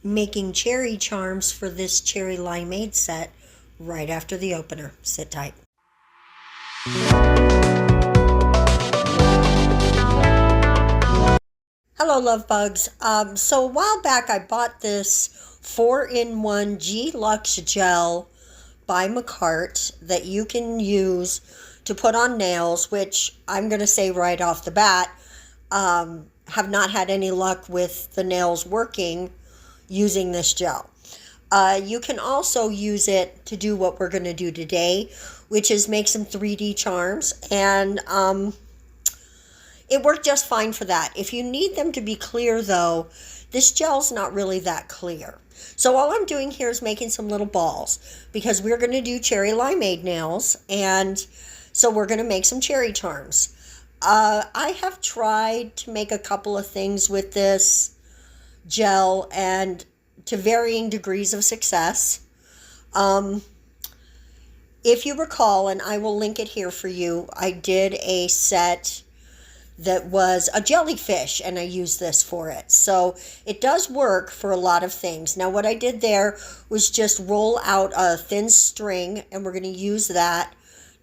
making cherry charms for this cherry limeade set right after the opener. Sit tight. Hello, love bugs. So a while back I bought this 4-in-1 Glux Gel by Makartt that you can use to put on nails, which I'm going to say right off the bat, have not had any luck with the nails working using this gel. You can also use it to do what we're going to do today, which is make some 3D charms, and it worked just fine for that. If you need them to be clear, though, this gel's not really that clear. So all I'm doing here is making some little balls, because we're going to do cherry limeade nails, and so we're going to make some cherry charms. I have tried to make a couple of things with this gel, and to varying degrees of success. If you recall, and I will link it here for you, I did a set that was a jellyfish, and I used this for it. So it does work for a lot of things. Now what I did there was just roll out a thin string, and we're going to use that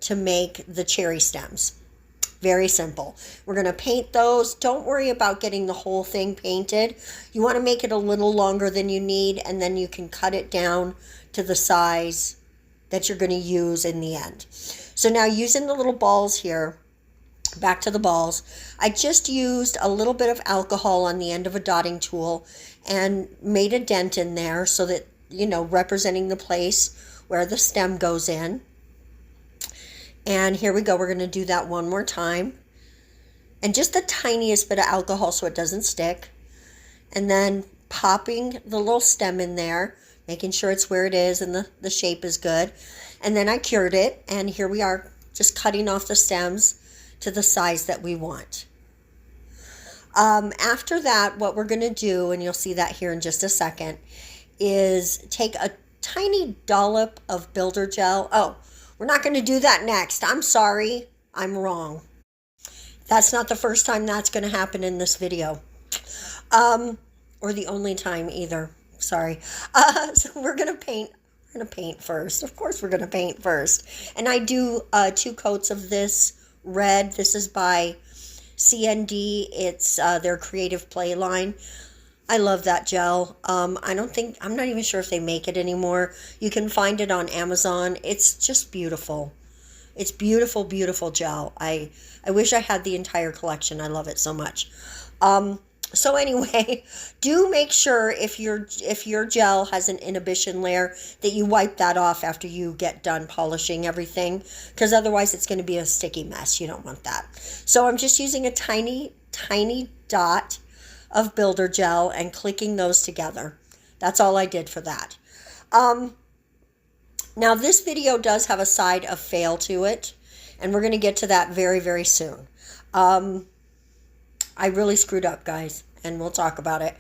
to make the cherry stems. Very simple. We're going to paint those. Don't worry about getting the whole thing painted. You want to make it a little longer than you need, and then you can cut it down to the size that you're going to use in the end. So now, using the little balls here, back to the balls, I just used a little bit of alcohol on the end of a dotting tool and made a dent in there so that, you know, representing the place where the stem goes in. And here we go. We're going to do that one more time. And just the tiniest bit of alcohol so it doesn't stick. And then popping the little stem in there, making sure it's where it is and the shape is good. And then I cured it. And here we are, just cutting off the stems to the size that we want. After that, what we're going to do, and you'll see that here in just a second, is take a tiny dollop of builder gel. Oh, we're not going to do that next. I'm sorry. I'm wrong. That's not the first time that's going to happen in this video. Or the only time either. Sorry. So we're going to paint. We're going to paint first. Of course we're going to paint first. And I do 2 coats of this red. This is by CND. It's their Creative Play line. I love that gel. I'm not even sure if they make it anymore. You can find it on Amazon. It's just beautiful. It's beautiful, beautiful gel. I wish I had the entire collection. I love it so much. So anyway, do make sure if your gel has an inhibition layer that you wipe that off after you get done polishing everything, because otherwise it's going to be a sticky mess. You don't want that. So I'm just using a tiny, tiny dot of builder gel and clicking those together. That's all I did for that. Now this video does have a side of fail to it, and we're going to get to that very, very soon. I really screwed up, guys, and we'll talk about it.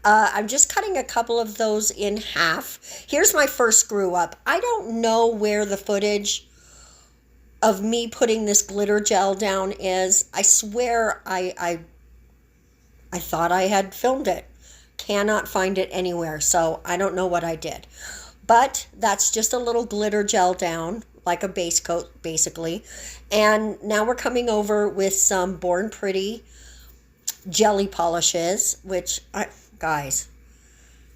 I'm just cutting a couple of those in half. Here's my first screw up. I don't know where the footage of me putting this glitter gel down is. I swear I thought I had filmed it. Cannot find it anywhere, so I don't know what I did. But that's just a little glitter gel down, like a base coat, basically. And now we're coming over with some Born Pretty jelly polishes, which, guys,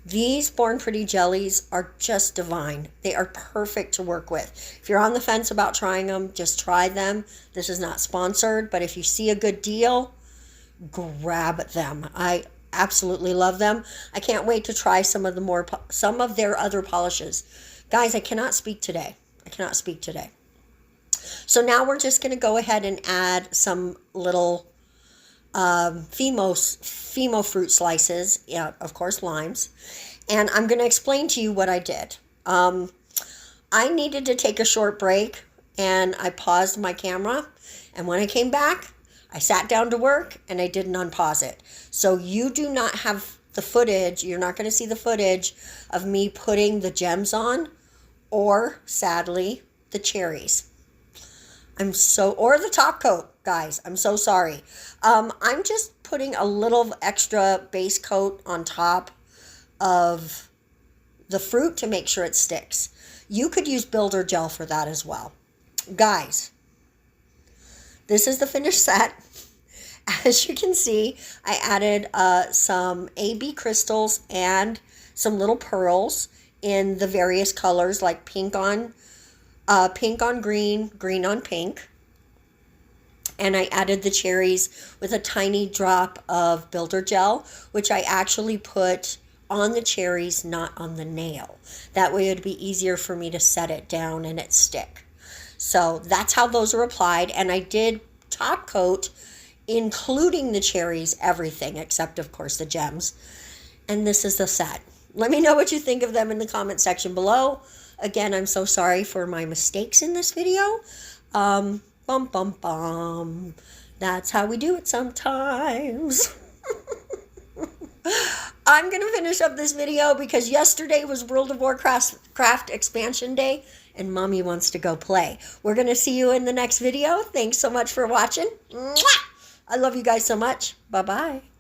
these Born Pretty jellies are just divine. They are perfect to work with. If you're on the fence about trying them, just try them. This is not sponsored, but if you see a good deal, grab them. I absolutely love them. I can't wait to try some of their other polishes. Guys, I cannot speak today. So now we're just going to go ahead and add some little Fimo fruit slices, yeah, of course, limes. And I'm going to explain to you what I did. I needed to take a short break, and I paused my camera. And when I came back, I sat down to work, and I didn't unpause it. So you do not have the footage. You're not going to see the footage of me putting the gems on, or, sadly, the cherries. Or the top coat, guys. I'm so sorry. I'm just putting a little extra base coat on top of the fruit to make sure it sticks. You could use builder gel for that as well. Guys, this is the finished set. As you can see, I added some AB crystals and some little pearls in the various colors, like pink on green, green on pink. And I added the cherries with a tiny drop of builder gel, which I actually put on the cherries, not on the nail. That way it would be easier for me to set it down and it stick. So that's how those are applied. And I did top coat, including the cherries, everything except, of course, the gems. And this is the set. Let me know what you think of them in the comment section below. Again, I'm so sorry for my mistakes in this video. Bum, bum, bum. That's how we do it sometimes. I'm going to finish up this video because yesterday was World of Warcraft Expansion Day and Mommy wants to go play. We're going to see you in the next video. Thanks so much for watching. Mwah! I love you guys so much. Bye-bye.